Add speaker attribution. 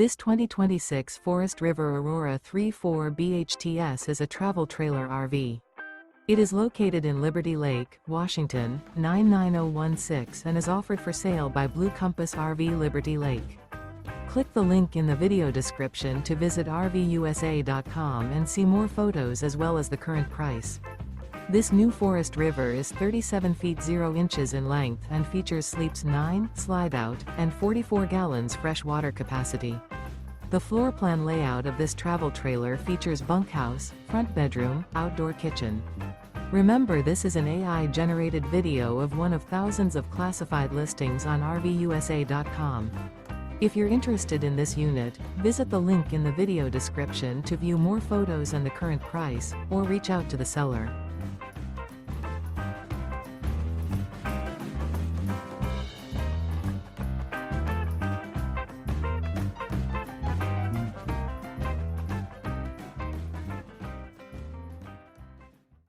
Speaker 1: This 2026 Forest River Aurora 3.4 BHTS is a travel trailer RV. It is located in Liberty Lake, Washington, 99016 and is offered for sale by Blue Compass RV Liberty Lake. Click the link in the video description to visit RVUSA.com and see more photos as well as the current price. This new Forest River is 37 feet 0 inches in length and features sleeps 9, Slideout, and 44 gallons fresh water capacity. The floor plan layout of this travel trailer features bunkhouse, front bedroom, outdoor kitchen. Remember, this is an AI-generated video of one of thousands of classified listings on RVUSA.com. If you're interested in this unit, visit the link in the video description to view more photos and the current price, or reach out to the seller.